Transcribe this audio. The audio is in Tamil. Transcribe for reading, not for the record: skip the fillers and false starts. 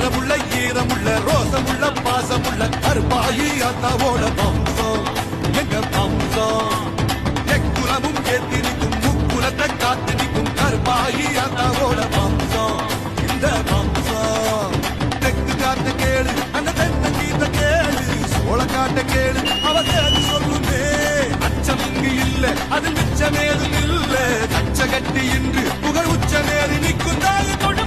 வீரமுள்ள ஈரமுள்ள ரோசமுள்ள பாசமுள்ள கருப்பாயி அத்தாவோட வம்சம் எங்க வம்சம் எக்குலமும் ஏத்தி நிற்கும் முக்குலத்தை காத்து நிற்கும் கருப்பாயி அத்தாவோட வம்சம் இந்த வம்சம் தெற்கு காட்ட கேளு அந்த தென்னங்கீத்த கேளு சோழ காட்ட கேளு அவசேது சொல்லுமே அச்சம் இங்கு இல்ல அது மிச்சமேதும் இல்ல கச்ச கட்டி இன்று புகழ் உச்சமேறி நிற்கும் தாய் கொடு